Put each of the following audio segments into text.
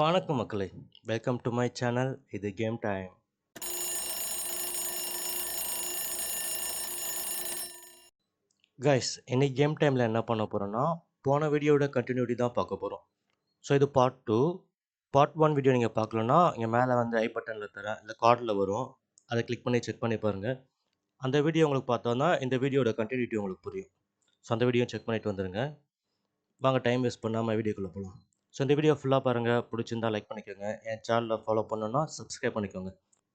வணக்கம் மக்களே, welcome to my channel. இது கேம் டைம். கைஸ், இன்னைக்கு கேம் டைமில் என்ன பண்ண போகிறோன்னா, போன வீடியோட கண்டினியூட்டி தான் பார்க்க போகிறோம். ஸோ இது பார்ட் 2. பார்ட் 1 வீடியோ நீங்கள் பார்க்கலன்னா இங்கே மேலே வந்து ஐ பட்டனில் தரேன், இல்லை கார்டில் வரும். அதை கிளிக் பண்ணி செக் பண்ணி பாருங்கள். அந்த வீடியோ உங்களுக்கு பார்த்தோன்னா இந்த வீடியோட கண்டினியூட்டி உங்களுக்கு புரியும். ஸோ அந்த வீடியோ செக் பண்ணிட்டு வந்துடுங்க. வாங்க டைம் வேஸ்ட் பண்ணாமல் வீடியோக்குள்ளே போகலாம். ஸோ இந்த வீடியோ ஃபுல்லாக பாருங்கள். பிடிச்சிருந்தா லைக் பண்ணிக்கோங்க. என் சேனலில் ஃபாலோ பண்ணணுன்னா சப்ஸ்கிரைப் பண்ணிக்கோங்க.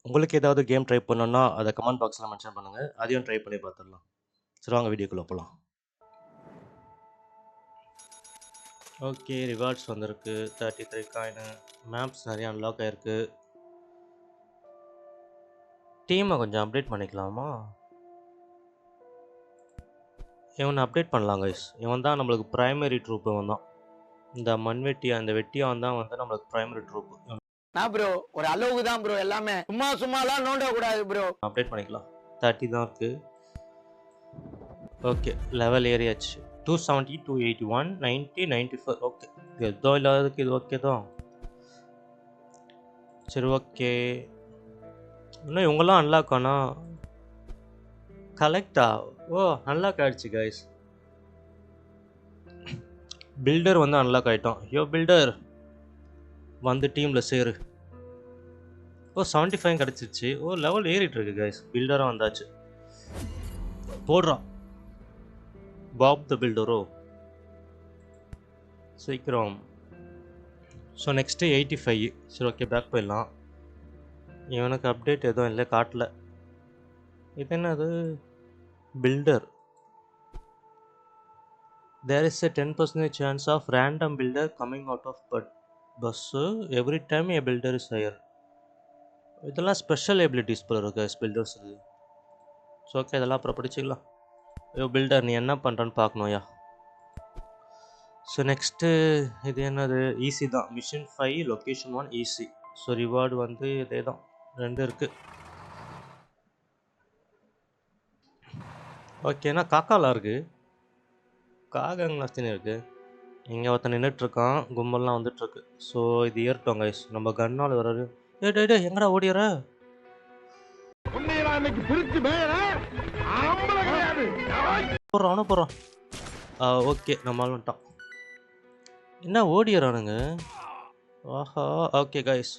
உங்களுக்கு ஏதாவது கேம் ட்ரை பண்ணணுன்னா அதை கமெண்ட் பாக்ஸில் மென்ஷன் பண்ணுங்கள். அதையும் ட்ரை பண்ணி பார்த்துடலாம். சரி, வாங்க வீடியோக்குள்ளே போகலாம். ஓகே, ரிவார்ட்ஸ் வந்திருக்கு. 33 காயினு. மேப்ஸ் நிறையா அன்லாக் ஆகிருக்கு. டீமை கொஞ்சம் அப்டேட் பண்ணிக்கலாமா? இவனை அப்டேட் பண்ணலாம் கைஸ். இவன் தான் நம்மளுக்கு ப்ரைமரி ட்ரூப். இவன் தான் இந்த மண்வெட்டியா, இந்த வெட்டியான் தான் வந்து நம்மளுக்கு ப்ரைமரி ட்ரூப். நான் ப்ரோ ஒரு அளவுக்கு தான் ப்ரோ, எல்லாமே சும்மாலாம் நோண்ட கூடாது ப்ரோ. அப்டேட் பண்ணிக்கலாம். 30 தான் இருக்கு. Okay, level ஏறியாச்சு. 270, 281, 90, 94. ஓகே, ஏதோ இல்லாததுக்கு இது ஓகே தான். சரி, ஓகே. இன்னும் இவங்கெல்லாம் அன்லாக் ஆனா கலெக்டா? ஓ, அன்லாக் ஆகிடுச்சு கைஸ். பில்டர் வந்து அன்லாக் ஆகிட்டோம். யோ பில்டர் வந்து டீமில் சேரு. ஓ, 75 கிடச்சிருச்சு. ஓ, லெவல் ஏறிட்டு இருக்கு கைஸ். பில்டரும் வந்தாச்சு. போடுறான் பாப் த பில்டரோ, சீக்கிரம். So next 85. சரி, ஓகே, பேக் போயிடலாம். இவனுக்கு அப்டேட் எதுவும் இல்லை, காட்டல. இது என்னது? Filter. There is a 10% chance of random builder coming out of bus every time a builder is higher. இதெல்லாம் ஸ்பெஷல் எபிலிட்டிஸ் போல இருக்கு பில்டர்ஸ். இது ஸோ ஓகே, இதெல்லாம் அப்புறம் படிச்சுக்கலாம். ஐயோ பில்டர், நீ என்ன பண்ணுறன்னு பார்க்கணும்யா. ஸோ நெக்ஸ்ட்டு இது என்னது? ஈஸி தான். Mission 5 location 1 easy. So reward வந்து இதே தான், 2 இருக்குது. ஓகேண்ணா, காக்காலாம் இருக்குது. காகங்களாஸ்தினே இருக்குது. இங்கே ஒருத்தன் நின்றுட்டுருக்கான், கும்பல்லாம் வந்துட்டுருக்கு. ஸோ இது ஏறிட்டோம் கைஸ். நம்ம கன்னால் வராது. டே எங்கடா ஓடிற? போடுறான். ஓகே, நம்மளால வந்துட்டான். என்ன ஓடிறானுங்க? ஆஹா, ஓகே கைஸ்.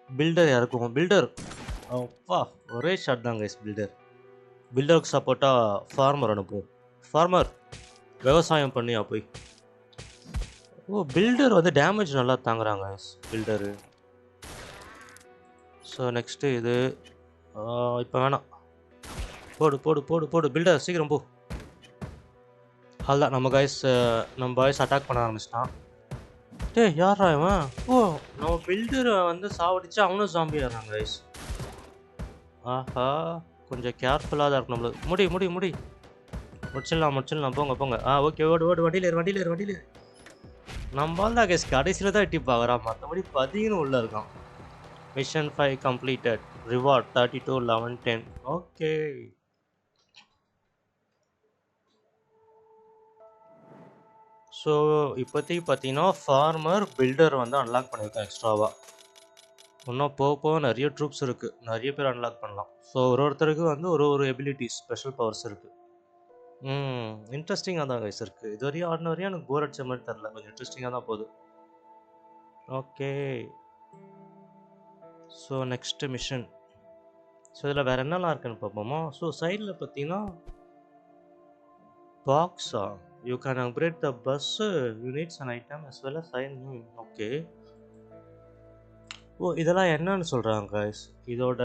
பில்டர் யாருக்கும் பில்டர். அப்பா, ஒரே ஷாட் தான் கைஸ். பில்டருக்கு சப்போர்ட்டாக ஃபார்மர் அனுப்புவோம். ஃபார்மர் விவசாயம் பண்ணியா போய். ஓ, பில்டர் வந்து டேமேஜ் நல்லா தாங்குறாங்க பில்டரு. ஸோ நெக்ஸ்ட்டு இது இப்போ வேணாம். போடு பில்டர், சீக்கிரம் போ. அதுதான் நம்ம பாய்ஸ் அட்டாக் பண்ண ஆரம்பிச்சிட்டான். யாரா இவன்? ஓ, நம்ம பில்டரை வந்து சாவடிச்சு அவனும் ஜாம்பி ஆகிறான் கைஸ். ஆஹா, கொஞ்சம் கேர்ஃபுல்லாக தான் இருக்கும் நம்மளுக்கு. முடி முடிச்சிடலாம். போங்க. ஓகே, ஓடு வண்டியில் ஏறு. நம்மளால் தான் கைஸ் கடைசியில் தான் டிப் ஆகிறான். மற்றபடி 10 உள்ளே இருக்கான். Mission 5 completed. Reward 32, 11, 10. Okay. So இப்போதைக்கு பார்த்தீங்கன்னா ஃபார்மர், பில்டர் வந்து அன்லாக் பண்ணியிருக்கேன் எக்ஸ்ட்ராவாக. இன்னும் போக நிறைய ட்ரூப்ஸ் இருக்குது, நிறைய பேர் அன்லாக் பண்ணலாம். ஸோ ஒருத்தருக்கு வந்து ஒரு எபிலிட்டிஸ், ஸ்பெஷல் பவர்ஸ் இருக்குது. இன்ட்ரெஸ்டிங்காக தான் கைஸ் இருக்குது. இது வரையும் ஆடின எனக்கு போர் அடிச்ச மாதிரி தெரில. கொஞ்சம் இன்ட்ரெஸ்டிங்காக தான் போகுது. Okay, so next mission. So இதில் வேறு என்னெல்லாம் இருக்குன்னு பார்ப்போமா? ஸோ சைடில் பார்த்தீங்கன்னா பாக்ஸா, you can upgrade the bus units and item as well as sign. Okay. ஓ, இதெல்லாம் என்னன்னு சொல்கிறாங்க கைஸ். இதோட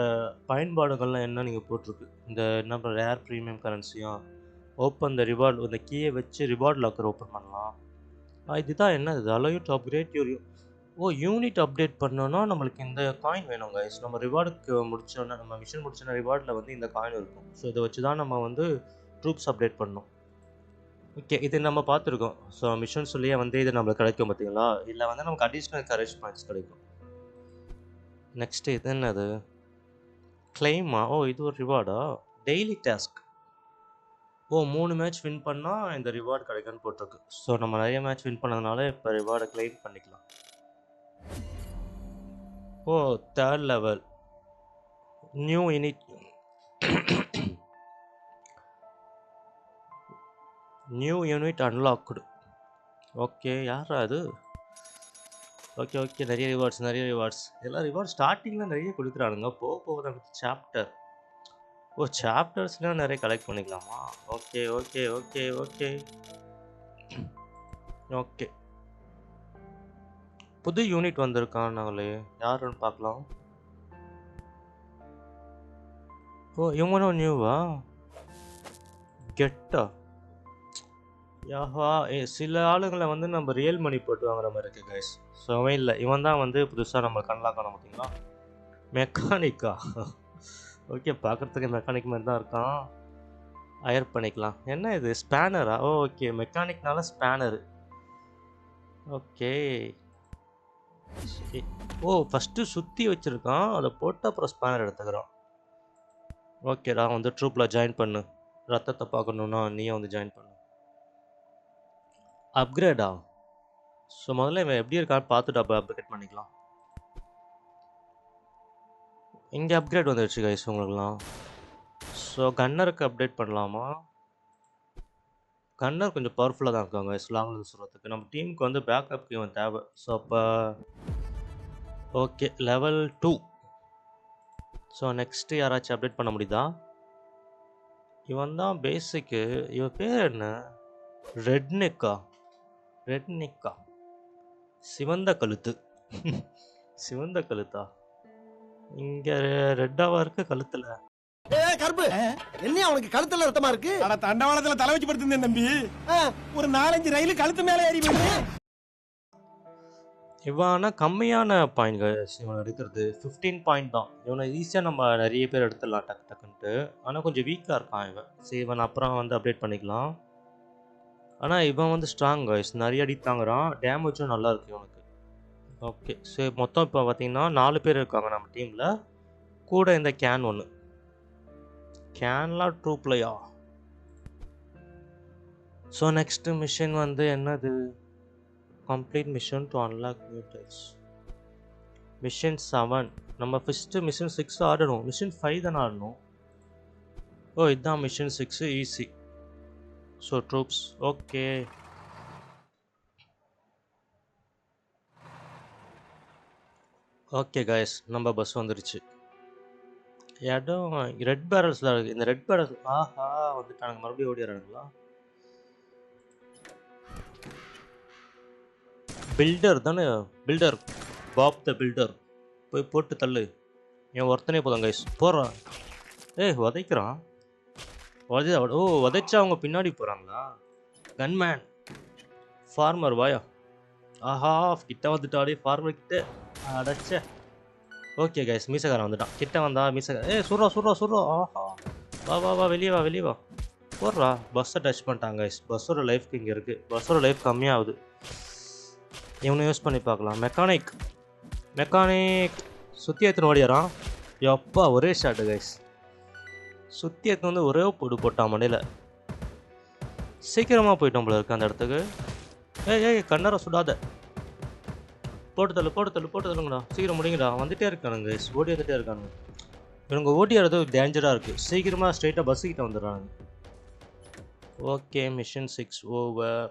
பயன்பாடுகள்லாம் என்ன நீங்கள் போட்டிருக்கு. இந்த என்ன ரேர் ப்ரீமியம் கரன்சியும் ஓப்பன் த ரிவார்டு, இந்த கீயை வச்சு ரிவார்ட் லாக்கர் ஓப்பன் பண்ணலாம். இதுதான் என்ன? இது allow you to upgrade your. ஓ, யூனிட் அப்டேட் பண்ணோன்னா நம்மளுக்கு இந்த காயின் வேணும் கைஸ். நம்ம ரிவார்டுக்கு முடிச்சோன்னா, நம்ம மிஷன் முடிச்சோன்னா ரிவார்டில் வந்து இந்த காயின் இருக்கும். ஸோ இதை வச்சு தான் நம்ம வந்து ட்ரூப்ஸ் அப்டேட் பண்ணணும். ஓகே, இது நம்ம பார்த்துருக்கோம். ஸோ மிஷன் சொல்லியே வந்து இது நம்மளுக்கு கிடைக்கும் பார்த்தீங்களா? இல்லை வந்து நமக்கு அடிஷ்னல் கரேஜ் பாயிண்ட்ஸ் கிடைக்கும். நெக்ஸ்ட்டு இது என்னது? கிளைமா? ஓ, இது ஒரு ரிவார்டா? Daily task. ஓ, 3 மேட்ச் வின் பண்ணால் இந்த ரிவார்டு கிடைக்குன்னு போட்டிருக்கு. ஸோ நம்ம நிறைய மேட்ச் வின் பண்ணதுனால இப்போ ரிவார்டை கிளைம் பண்ணிக்கலாம். ஓ, third level. New unit. New unit unlocked. Okay, யாரா அது? ஓகே ஓகே, நிறைய ரிவார்ட்ஸ் நிறைய ரிவார்ட்ஸ். எல்லாம் ரிவார்ட்ஸ் ஸ்டார்டிங்கில் நிறைய கொடுக்குறானுங்க. போக போக தான் சாப்டர். ஓ, சாப்டர்ஸ்லாம் நிறைய கலெக்ட் பண்ணிக்கலாமா? Okay okay okay okay okay. புது யூனிட் வந்திருக்கானாங்களே, யாருன்னு பார்க்கலாம். ஓ, இவங்களும் நியூவா? கெட்டா? யாஹா, சில ஆளுங்களை வந்து நம்ம ரியல் மணி போட்டு வாங்குற மாதிரி இருக்கு கைஸ். ஸோ அவன் இல்லை, இவன் தான் வந்து புதுசாக நம்ம கண்லாக் பண்ண பார்த்தீங்களா. மெக்கானிக்கா? ஓகே, பார்க்குறதுக்கு மெக்கானிக் மாதிரி தான் இருக்கான். ஹயர் பண்ணிக்கலாம். என்ன இது, ஸ்பேனரா? ஓ ஓகே, மெக்கானிக்னால ஸ்பேனரு. ஓகே. ஓ, ஃபஸ்ட்டு சுற்றி வச்சுருக்கான், அதை போட்டு அப்புறம் ஸ்பேனர் எடுத்துக்கிறான். ஓகேடா, வந்து ட்ரூப்பில் ஜாயின் பண்ணு. ரத்தத்தை பார்க்கணுன்னா நீயே வந்து ஜாயின் பண்ணு. அப்கிரேடா? ஸோ முதல்ல இவன் எப்படி இருக்கான்னு பார்த்துட்டு அப்போ அப்கிரேட் பண்ணிக்கலாம். இங்கே அப்கிரேட் வந்துடுச்சு கைஸ் உங்களுக்குலாம். ஸோ கன்னருக்கு அப்டேட் பண்ணலாமா? கன்னர் கொஞ்சம் பவர்ஃபுல்லாக தான் இருக்காங்க கைஸ், லாங் ரன் சொல்கிறதுக்கு. நம்ம டீமுக்கு வந்து பேக்கப்க்கு இவன் தேவை. ஸோ அப்போ ஓகே, லெவல் 2. ஸோ நெக்ஸ்ட்டு யாராச்சும் அப்டேட் பண்ண முடியுதா? இவன் தான் பேசிக்கு. இவன் பேர் என்ன? ரெட்னிக்கா? ரெட்னிக்கா? சிவந்த கழுத்து. சிவந்த கழுத்தா? இங்கே ரெட்டாவா இருக்கு கழுத்தில். கருப்பு என்ன அவனுக்கு கழுத்துல ரத்தமா இருக்கு? அட தண்டவாளத்துல தலை வச்சு படுத்திருந்தேன் தம்பி. ஒரு 4-5 ரயில் கழுத்து மேல ஏறி போயிடுது. இவனா கம்மியான பாயிண்ட் இவன் எடுக்கிறது 15 பாயிண்ட் தான். இவனை ஈஸியாக நம்ம நிறைய பேர் எடுத்துடலாம் டக்கு டக்குன்ட்டு. ஆனால் கொஞ்சம் வீக்காக இருக்கான் இவன். சரி, இவன் அப்புறம் வந்து அப்டேட் பண்ணிக்கலாம். ஆனால் இவன் வந்து ஸ்ட்ராங் கைஸ், நிறைய அடி தாங்குறான். டேமேஜும் நல்லா இருக்கு இவனுக்கு. ஓகே, சரி மொத்தம் இப்போ பார்த்தீங்கன்னா 4 பேர் இருக்காங்க நம்ம டீமில். கூட இந்த கேன் ஒன்று. கேன்லாம் ட்ரூப்லையா? ஸோ நெக்ஸ்ட் மிஷன் வந்து என்னது? Complete mission to unlock new types. Mission 7. நம்ம ஃபஸ்ட்டு மிஷன் 6 ஆடணும். மிஷன் 5 தானே ஆடணும். ஓ, இதுதான் mission 6 easy. So troops. Okay. Okay guys, நம்ம பஸ் வந்துருச்சு. இடம் ரெட் பேரல்ஸில் இருக்குது. இந்த ரெட் பேரல்ஸ் ஆஹா வந்துட்டானுங்க, மறுபடியும் ஓடிடுறானுங்களா? பில்டர் தானே, பில்டர் பாப் த பில்டர். போய் போட்டு தள்ளு. என் ஒருத்தனே போதும் கைஸ், போடுறான். உதைக்கிறான். ஓ, உதைச்சா அவங்க பின்னாடி போகிறாங்களா? கன்மேன். ஃபார்மர் வாயா. ஆஹா, கிட்ட வந்துட்டாடே ஃபார்மர் கிட்ட. அடைச்ச. ஓகே கைஸ், மீசக்காரன் வந்துட்டான். கிட்ட வந்தா மீசக்காரன். சுடுறா சுடுறா சுடுறா. ஆஹா, வா வா வா, வெளியே வா வெளியே வா. போடுறா. பஸ்ஸை டச் பண்ணிட்டாங்க கைஸ். பஸ்ஸோட லைஃப்க்கு இங்கே இருக்குது. பஸ்ஸோட லைஃப் கம்மியாகுது. இவனை யூஸ் பண்ணி பார்க்கலாம். மெக்கானிக். மெக்கானிக் சுற்றி எடுத்துன்னு ஓடியாரான். எப்பா ஒரே ஷாட்டு கைஸ். சுற்றி எடுத்து வந்து ஒரே போடு போட்டான் மண்டையில். சீக்கிரமாக போயிட்டோம் போல இருக்கு அந்த இடத்துக்கு. ஏய் கண்ணரை சுடாத. போட்டு தள்ளு போட்டு தள்ளு போட்டு தள்ளுங்கடா, சீக்கிரம் முடிங்கடா. வந்துட்டே இருக்கானுங்க கைஸ், ஓடி வந்துட்டே இருக்கானுங்க. இவங்க ஓடியாரது டேஞ்சராக இருக்குது. சீக்கிரமாக ஸ்ட்ரைட்டாக பஸ்ஸுக்கிட்ட வந்துடுறாங்க. Okay, mission 6 over.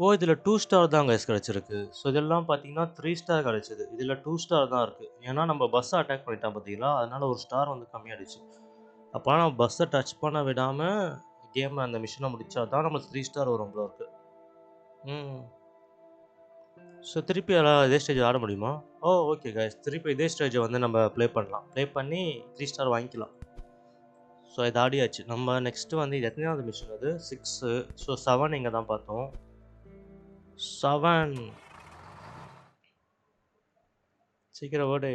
ஓ, இதில் 2 ஸ்டார் தான் கைஸ் கிடச்சிருக்கு. ஸோ இதெல்லாம் பார்த்தீங்கன்னா 3 ஸ்டார் கிடச்சிது. இதில் 2 ஸ்டார் தான் இருக்குது. ஏன்னா நம்ம பஸ்ஸை அட்டாக் பண்ணிட்டோம் பார்த்தீங்களா, அதனால் ஒரு ஸ்டார் வந்து கம்மியாகிடுச்சு. அப்போ நம்ம பஸ்ஸை டச் பண்ண விடாமல் கேமில் அந்த மிஷனை முடித்தா தான் நம்மளுக்கு 3 ஸ்டார் வரும் போல இருக்கு. ஸோ திருப்பி இதே ஸ்டேஜ் ஆட முடியுமா? ஓ ஓகே கைஸ், திருப்பி இதே ஸ்டேஜை வந்து நம்ம ப்ளே பண்ணலாம். ப்ளே பண்ணி 3 ஸ்டார் வாங்கிக்கலாம். ஸோ இது ஆடியாச்சு. நம்ம நெக்ஸ்ட்டு வந்து இது எத்தனையாவது மிஷன்? அது 6. ஸோ 7 இங்கே தான் பார்த்தோம். 7 சீக்கிரம் ஓடு.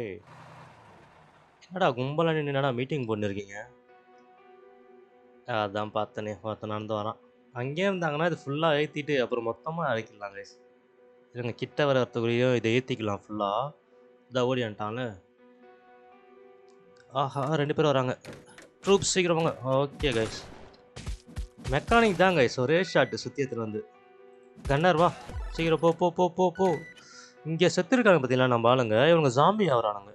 என்னடா கும்பலாக நின்று என்னடா மீட்டிங் பண்ணிருக்கீங்க? அதான் பார்த்தனே, ஒருத்தன் நடந்து வரான். அங்கேயே இருந்தாங்கன்னா இது ஃபுல்லாக ஏற்றிட்டு அப்புறம் மொத்தமாக அழைக்கலாம் கைஸ். இவங்க கிட்ட வரத்துக்குள்ளேயும் இதை ஏற்றிக்கலாம் ஃபுல்லாக. இதான் ஓடியான்ட்டான்ல. ஆஹா, 2 பேர் வராங்க. ட்ரூப்ஸ் சீக்கிரமாங்க. ஓகே கைஸ், மெக்கானிக் தான் கைஸ், ஒரே ஷாட்டு சுற்றி எடுத்துகிட்டு வந்து. கன்னர் வா, சீக்கிரம் போ போ போ போ போ. இங்கே செத்துருக்காங்க பார்த்தீங்களா நம்ம ஆளுங்க, இவங்க ஜாம்பி ஆகுறானுங்க.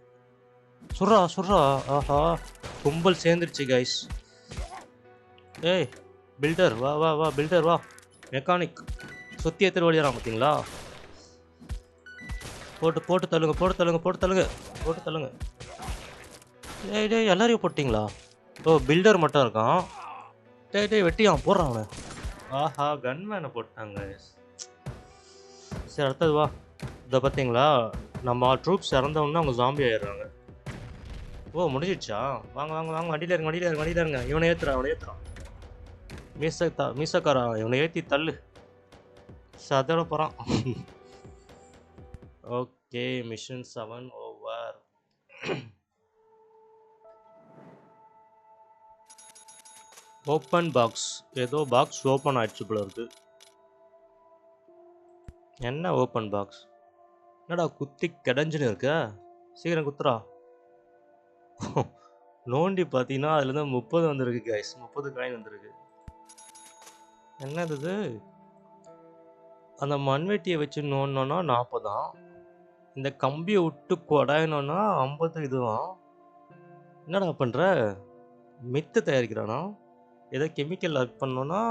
சுட்றா சுட்றா. ஆஹா, கும்பல் சேர்ந்துருச்சு கைஸ். ஏய் பில்டர் வா வா வா, பில்டர் வா, மெக்கானிக் சுற்றி எடுத்துட்டு ஓடிறான் பார்த்தீங்களா. போட்டு போட்டு தள்ளுங்க, போட்டு தள்ளுங்க, போட்டு தள்ளுங்க, போட்டு தள்ளுங்க. டேய் டேய், எல்லாரையும் போட்டிங்களா? ஓ, பில்டர் மட்டும் இருக்கான். டேய் டேய், வெட்டியான், போடுறான் அவனை. ஆஹா, கன்மேனை போட்டாங்க. சரி, அடுத்தது வா. இதை பார்த்தீங்களா, நம்ம ட்ரூப்ஸ் இறந்தவொன்னே அவங்க ஜாம்பி ஆயிடுறாங்க. ஓ, முடிஞ்சிடுச்சா? வாங்க வாங்க வாங்க, வண்டியில் இருங்க, வண்டியில் இருங்க, வண்டியில் இருங்க. இவனை ஏற்றுறான், அவனை ஏற்றுறான். மீசக்காரா, இவனை ஏற்றி தள்ளு. சதற போகிறான். Okay, mission 7 over. Open box. ஏதோ பாக்ஸ் ஓப்பன் ஆயிடுச்சு போல இருக்கு. என்ன ஓப்பன் பாக்ஸ்? என்னடா குத்தி கிடஞ்சுன்னு இருக்க? சீக்கிரம் குத்துறா. நோண்டி பார்த்தீங்கன்னா அதுலேருந்து 30 வந்திருக்கு கைஸ். 30 காயின் வந்திருக்கு. என்னது இது? அந்த மண்வெட்டியை வச்சு நோண்டோன்னா 40. இந்த கம்பியை விட்டு கொடாயினோன்னா 50 இதுவான். என்னடா பண்ணுற? மித்து தயாரிக்கிறானா? ஏதோ கெமிக்கல் ஒர்க் பண்ணோன்னா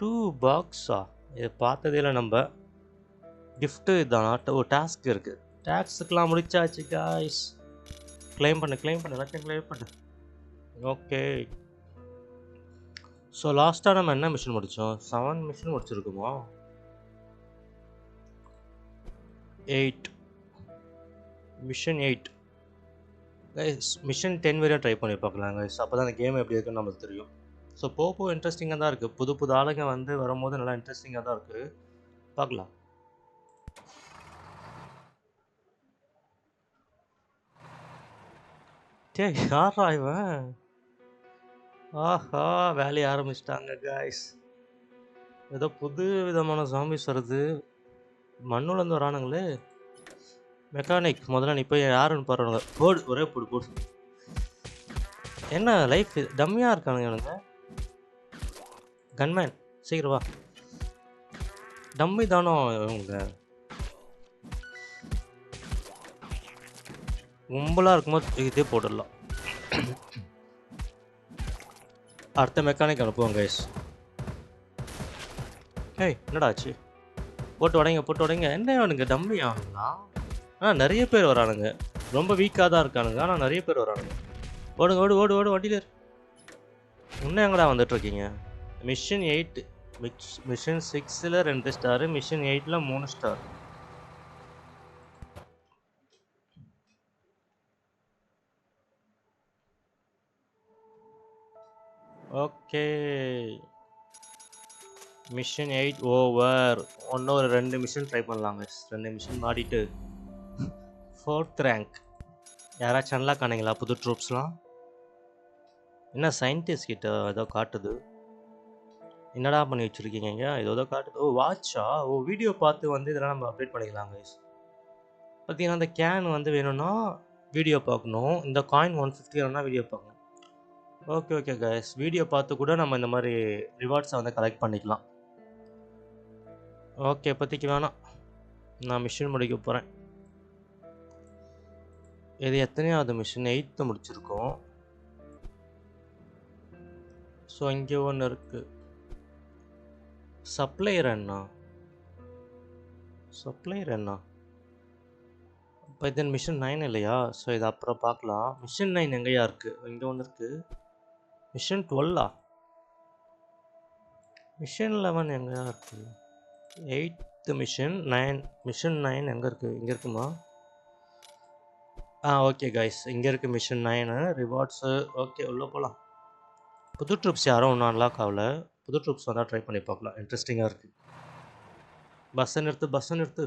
2 பாக்ஸா? இதை பார்த்ததே இல்லை நம்ம. கிஃப்ட்டு இதானா? ஓ, டாஸ்க் இருக்குது. டாஸ்க்குலாம் முடிச்சாச்சு காய்ஸ். கிளைம் பண்ணு, கிளைம் பண்ணு, எல்லாத்தையும் கிளைம் பண்ணு. ஓகே. ஸோ லாஸ்ட்டாக நம்ம என்ன மிஷன் முடித்தோம்? 7 மிஷன் முடிச்சிருக்குமோ? 8 mission 8 guys. மிஷன் 10 வரையும் ட்ரை பண்ணி பார்க்கலாம் கைஸ். அப்போ தான் அந்த கேம் எப்படி இருக்குன்னு நமக்கு தெரியும். ஸோ போப்போ இன்ட்ரெஸ்டிங்காக தான் இருக்குது. புது புது ஆளுங்க வந்து வரும்போது நல்லா இன்ட்ரெஸ்டிங்காக தான் இருக்குது. பார்க்கலாம். டே, யாரா இவன்? ஆஹா, வேலையை ஆரம்பிச்சிட்டாங்க கைஸ். ஏதோ புது விதமான ஜாம்பிஸ் வருது. மண்ணுலேருந்து வரானுங்களே. மெக்கானிக், முதல்ல நீ போய் யாருன்னு பாருங்க. போடு, ஒரே போடு போடு. என்ன லைஃப் டம்மியாக இருக்கானுங்க இவனுங்க. கன்மேன், சீக்கிரம் வா. டம்மி தானோ இவங்க? கும்பலாக இருக்கும்போது இதே போட்டுடலாம். அடுத்த மெக்கானிக் அனுப்புவோம் கைஸ். ஏய், என்னடா ஆச்சு? போட்டு உடைங்க, போட்டு உடைங்க. என்ன அவனுங்க டம்மி ஆகுங்களா? நிறைய பேர் வரானுங்க. ரொம்ப வீக்காக தான் இருக்கானுங்க, ஆனால் நிறைய பேர் வரானுங்க. ஓடுங்க, ஓடு ஓடு ஓடு, வண்டியில். இன்னும் எங்கடா வந்துட்டுருக்கீங்க? மிஷன் 8. மிஷன் 6ல் 2 ஸ்டாரு, மிஷன் 8ல் 3 ஸ்டார். Okay, mission 8 over. இன்னும் ஒரு 2 மிஷன் ட்ரை பண்ணலாங்க. 2 மிஷன் மாடிட்டு 4th ரேங்க். யாராச்சும் நல்லா காணுங்களா புது ட்ரூப்ஸ்லாம்? என்ன சயின்டிஸ்ட் கிட்ட ஏதோ காட்டுது. என்னடா பண்ணி வச்சுருக்கீங்க இங்கே? ஏதோ காட்டுது. ஓ, வாட்சா? ஓ, வீடியோ பார்த்து வந்து இதெல்லாம் நம்ம அப்டேட் பண்ணிக்கலாம் கைஸ். பார்த்தீங்கன்னா அந்த கேன் வந்து வேணும்னா வீடியோ பார்க்கணும். இந்த காயின் 150 வேணும்னா வீடியோ பார்க்கணும். ஓகே ஓகே கைஸ், வீடியோ பார்த்து கூட நம்ம இந்த மாதிரி ரிவார்ட்ஸை வந்து கலெக்ட் பண்ணிக்கலாம். ஓகே, இப்போதைக்கு வேணாம். நான் மிஷின் முடிக்க போகிறேன். இது எத்தனையாவது மிஷின்? 8th முடிச்சிருக்கோம். ஸோ இங்கே ஒன்று இருக்குது. சப்ளையர் அண்ணா, சப்ளையர் அண்ணா. இப்போ இது மிஷன் 9 இல்லையா? ஸோ இது அப்புறம் பார்க்கலாம். மிஷன் 9 எங்கேயா இருக்குது? இங்கே ஒன்று இருக்குது. மிஷன் 12ஆ? மிஷன் 11 எங்கேயா இருக்குது? 8th mission 9. மிஷன் 9 எங்கே இருக்குது? இங்கே இருக்குமா? ஓகே கைஸ், இங்கே இருக்குது மிஷன் 9 ரிவார்ட்ஸு. ஓகே, உள்ளே போகலாம். புது ட்ரூப்ஸ் யாரும் ஒன்றும் அன்லாக் ஆகல. புது ட்ரூப்ஸ் வந்தால் ட்ரை பண்ணி பார்க்கலாம். இன்ட்ரெஸ்டிங்காக இருக்குது. பஸ்ஸை நிறுத்து, பஸ்ஸை நிறுத்து.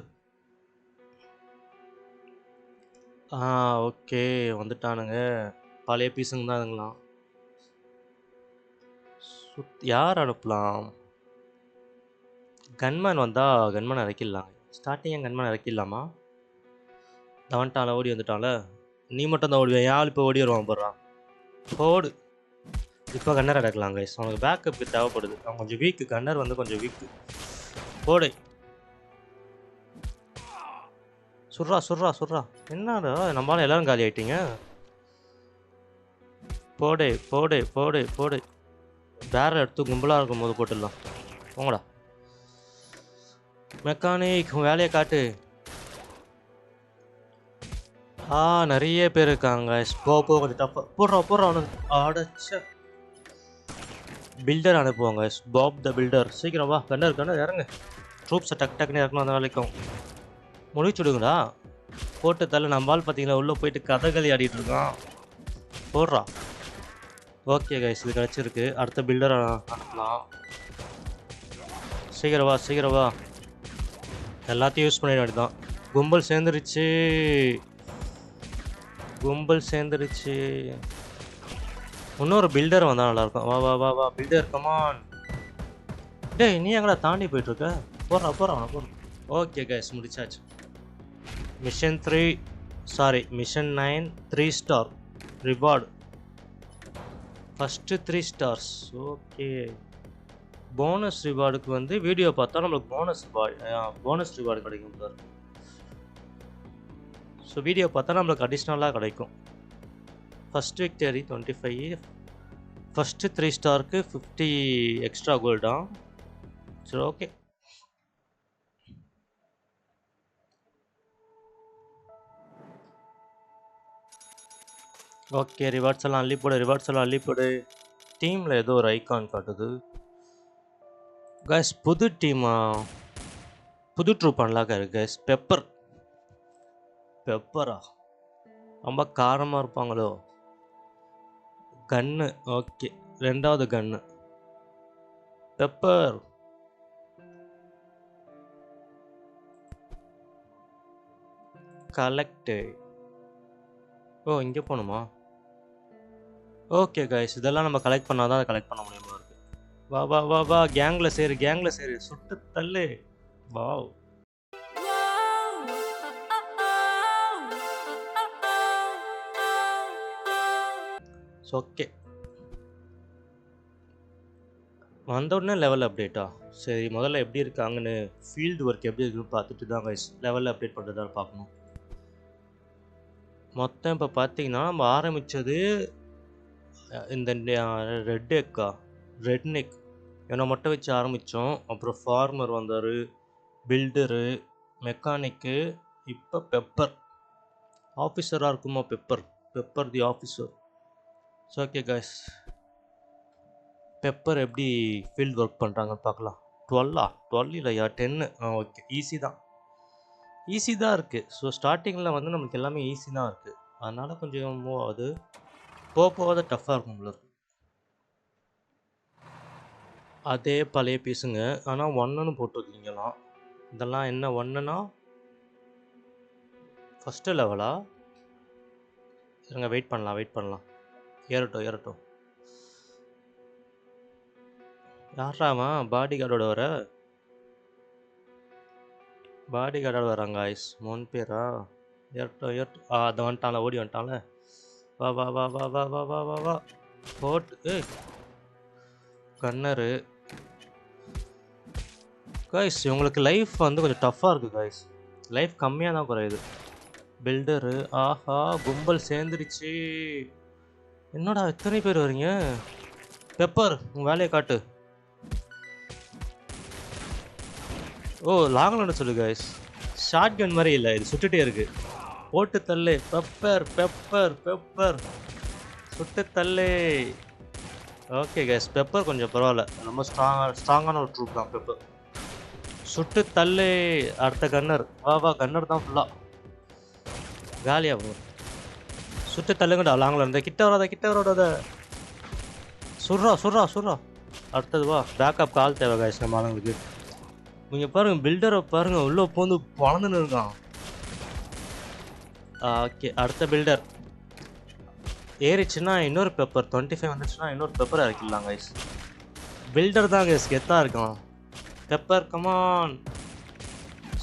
ஓகே, வந்துட்டானுங்க. பழைய பீஸுங்க தான் அதுங்களாம். யார் அனுப்பலாம்? கன்மேன் வந்தால் கன்மேன் இறக்கிடலாங்க. ஸ்டார்டிங் கன்மேன் இறக்கிடலாமா? வந்துட்டான்ல, ஓடி வந்துட்டான்ல. நீ மட்டும் தான் ஓடுவேன். யார் இப்போ ஓடி வருவான் போடுறான். ஓடு. இப்போ கன்னர் அடக்கலாம் கைஸ். அவனுக்கு பேக்கப்புக்கு தேவைப்படுது. அவன் கொஞ்சம் வீக்கு. கன்னர் வந்து கொஞ்சம் வீக்கு. போடு. சுட்றா சுட்றா சுட்றா. என்னடா நம்மளால எல்லாரும் காலி ஆயிட்டீங்க. போடு போடு போடு போடு. பேரல் எடுத்து கும்பலாக இருக்கும்போது போட்டுடலாம். போங்கடா. மெக்கானிக் வேலையை காட்டு. நிறைய பேர் இருக்காங்க. போ கொஞ்சம் டஃப்பாக போடுறா அவனுக்கு. அடைச்ச பில்டர் அனுப்புவாங்க. Pop the filter. சீக்கிரம் வா. கண்ணர் இறங்கு. ட்ரூப்ஸை டக்குன்னு இறக்கணும். அந்த வேலைக்கும் முடிச்சுடுங்கடா. போட்டு தள்ள. நம்மால் பார்த்தீங்களா உள்ளே போயிட்டு கதகளி ஆடிட்டு இருக்கான். போடுறா. ஓகே கைஸ், இது கிடச்சிருக்கு. அடுத்த பில்டர் அனுப்பலாம். சீக்கிரம் வா. எல்லாத்தையும் யூஸ் பண்ணிட வேண்டியதான். கும்பல் சேர்ந்துருச்சு. இன்னொரு பில்டர் வந்தால் நல்லாயிருக்கும். வா பில்டர் கமான். டேய் நீ எங்கடா தாண்டி போயிட்டுருக்க? போடுறா. ஓகே கைஸ், முடிச்சாச்சு. Mission 9 3 star reward. First 3 stars. Okay. Bonus ரிவார்டுக்கு வந்து வீடியோ பார்த்தா நம்மளுக்கு போனஸ் ரிவார்டு கிடைக்கும் சார். ஸோ வீடியோ பார்த்தா நம்மளுக்கு அடிஷ்னலாக கிடைக்கும். First victory 25. ஃபஸ்ட்டு 3 ஸ்டாருக்கு 50 எக்ஸ்ட்ரா கோல்டா. சரி ஓகே. ஓகே, ரிவார்ட்ஸ் எல்லாம் அள்ளி போடு. டீமில் ஏதோ ஒரு ஐகான் காட்டுது. கைஸ் புது ட்ரூப் அன்லாக் இருக்கு கைஸ். பெப்பரா ரொம்ப காரமாக இருப்பாங்களோ. கன்னு. ஓகே, 2வது கன்னு பெப்பர். கலெக்ட். இங்கே போகணுமா? ஓகே கைஸ், இதெல்லாம் நம்ம கலெக்ட் பண்ணாதான் அதை கலெக்ட் பண்ண முடியுமா இருக்கு. வா கேங்கில் சேரு. சுட்டு தள்ளு. வாவ். ஓகே, வந்தோடனே லெவல் அப்டேட்டா? சரி, முதல்ல எப்படி இருக்காங்கன்னு ஃபீல்டு ஒர்க் எப்படி இருக்குன்னு பார்த்துட்டு தான் கைஸ் லெவலில் அப்டேட் பண்ணுறதா பார்க்கணும். மொத்தம் இப்போ பார்த்தீங்கன்னா நம்ம ஆரம்பித்தது இந்த ரெட் நெக் இவனை மட்டும் வச்சு ஆரம்பித்தோம். அப்புறம் ஃபார்மர் வந்தார், பில்டரு, மெக்கானிக்கு, இப்போ பெப்பர். ஆஃபீஸராக இருக்குமா பெப்பர் தி officer. So okay guys, pepper எப்படி ஃபீல்டு ஒர்க் பண்ணுறாங்கன்னு பார்க்கலாம். 12 இல்லையா 10. ஓகே, ஈஸி தான் இருக்குது. ஸோ ஸ்டார்டிங்கில் வந்து நமக்கு எல்லாமே ஈஸி தான் இருக்குது. அதனால் கொஞ்சம் மூவ் ஆகுது. போகாத டஃப்பாக இருக்கும் உங்களுக்கு. அதே பழைய பீஸுங்க, ஆனால் 1ன்னு போட்டுருக்கீங்களாம். இதெல்லாம் என்ன 1ன்னா ஃபஸ்ட்டு லெவலா? இருங்க, வெயிட் பண்ணலாம். ஏறட்டும். யாராவன் பாடி கார்டோட வராங்க ஐஸ். 3 பேரா? ஏறட்டும். அதை வந்துட்டான்ல, ஓடி வந்துட்டான்ல. வா போட்டு. கன்னரு கைஸ். இவங்களுக்கு லைஃப் வந்து கொஞ்சம் டஃப்பாக இருக்குது கைஸ். லைஃப் கம்மியாக தான் குறையுது. பில்டரு. ஆஹா, கும்பல் சேர்ந்துருச்சு. என்னடா எத்தனை பேர் வரீங்க? பெப்பர், உங்கள் வேலையை காட்டு. லாங்லன்னு சொல்லு கைஸ். ஷார்ட் கன் மாதிரி இல்லை, இது சுட்டுட்டே இருக்கு. போட்டு தள்ளு. பெப்பர் சுட்டு தள்ளு. ஓகே கைஸ், பெப்பர் கொஞ்சம் பரவாயில்ல. ரொம்ப ஸ்ட்ராங்கான ஒரு ட்ரூப் தான் பெப்பர். சுட்டு தள்ளு. அடுத்த கன்னர். வா கன்னர் தான் ஃபுல்லாக காலியாக போகும். சுட்டு தள்ளுங்கடா. லாங்கில் இருந்த கிட்ட வராத. சுட்றா. அடுத்தது வா. பேக்கப் கால் தேவை கைஸ் நம்ம ஆளுங்களுக்கு. நீங்கள் பாருங்கள், பில்டரை பாருங்கள், உள்ளே போந்து வளர்ந்துன்னு இருக்கான். ஓகே, அடுத்த பில்டர் ஏறிச்சுன்னா இன்னொரு பெப்பர். 25 வந்துச்சுன்னா இன்னொரு பெப்பர் இறக்கிடலாம் கைஸ். பில்டர் தான் கைஸ் கெத்தாக இருக்கான். பெப்பர் கமான்,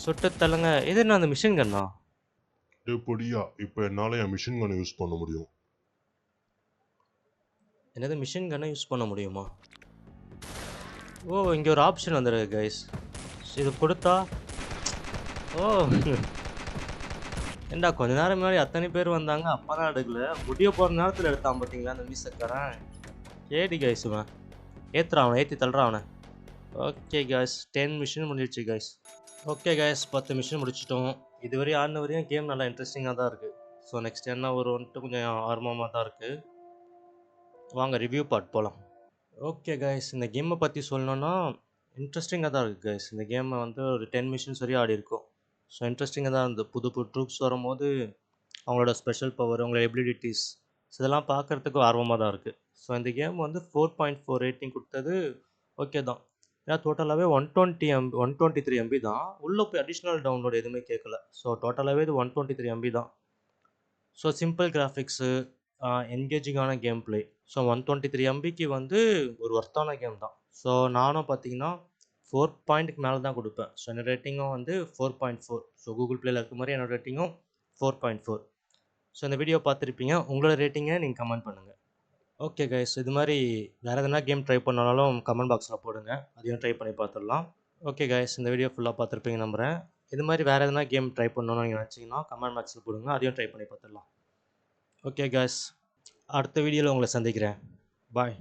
சுட்டு தள்ளுங்க. இது என்ன அந்த மிஷின் கன்னா? பொடியா, இப்போ என்னால் என் மிஷின் கன்னை யூஸ் பண்ண முடியும். என்னது மிஷின் கன்னை யூஸ் பண்ண முடியுமா? இங்கே ஒரு ஆப்ஷன் வந்துருக்கு கைஸ். இது கொடுத்தா ஓ! ஏன்டா கொஞ்ச நேரம் முன்னாடி அத்தனை பேர் வந்தாங்க. அப்பதான் எடுக்கல. முடிய போற நேரத்துல எடுத்தான் பார்த்தீங்களா அந்த மீசக்காரன். கேடி கைஸ் இவன். ஏத்துறான் அவன. ஏத்தி தள்ளுறான் அவன. ஓகே கைஸ் 10 மிஷன் முடிஞ்சிருச்சு கைஸ். ஓகே கைஸ் 10 மிஷன் முடிச்சிட்டோம். இதுவரை ஆடின வரையும் கேம் நல்லா இன்ட்ரெஸ்டிங்காக தான் இருக்குது. ஸோ நெக்ஸ்ட் என்ன வரும்ன்ட்டு கொஞ்சம் ஆர்வமாக தான் இருக்குது. வாங்க ரிவ்யூ பார்ட் போகலாம். ஓகே கைஸ் இந்த கேமை பற்றி சொல்லணுன்னா இன்ட்ரெஸ்டிங்காக தான் இருக்குது கைஸ். இந்த கேமை வந்து ஒரு 10 மிஷன்ஸ் வரையும் ஆடி இருக்கும். ஸோ இன்ட்ரெஸ்டிங்காக தான் இருந்தது. புது புது ட்ரூப்ஸ் வரும்போது அவங்களோட ஸ்பெஷல் பவர், அவங்களோட எபிலிட்டிஸ் இதெல்லாம் பார்க்குறதுக்கு ஆர்வமாக தான் இருக்குது. ஸோ இந்த கேம் வந்து 4.4 ரேட்டிங் கொடுத்தது ஓகே தான். ஏன்னா டோட்டலாகவே 123 MB தான். உள்ளே போய் அடிஷ்னல் டவுன்லோட் எதுவுமே கேட்கல. ஸோ டோட்டலாகவே இது 123 MB தான். ஸோ சிம்பிள் கிராஃபிக்ஸு, என்கேஜிங்கான கேம் பிளே. ஸோ 123 MBக்கு வந்து ஒரு ஒர்த்தான கேம் தான். ஸோ நானும் பார்த்தீங்கன்னா 4 பாயிண்ட்டுக்கு மேலே தான் கொடுப்பேன். ஸோ என்னோட ரேட்டிங்கும் வந்து 4.4. ஸோ கூகுள் ப்ளேயில் இருக்க மாதிரி என்னோட ரேட்டிங்கும் 4.4. ஸோ இந்த வீடியோ பார்த்துருப்பீங்க. உங்களோட ரேட்டிங்கை நீங்கள் கமெண்ட் பண்ணுங்கள். ஓகே கைஸ் இது மாதிரி வேறு எதனா கேம் ட்ரை பண்ணாலும் கமெண்ட் பாக்ஸில் போடுங்க. அதையும் ட்ரை பண்ணி பார்த்துடலாம். ஓகே கைஸ் இந்த வீடியோ ஃபுல்லாக பார்த்துருப்பீங்க நம்புகிறேன். இது மாதிரி வேறு எதனா கேம் ட்ரை பண்ணணும்னு நீங்கள் நினச்சிங்கன்னா கமெண்ட் பாக்ஸில் போடுங்க. அதையும் ட்ரை பண்ணி பார்த்துடலாம். ஓகே கைஸ் அடுத்த வீடியோவில் உங்களை சந்திக்கிறேன். பாய்.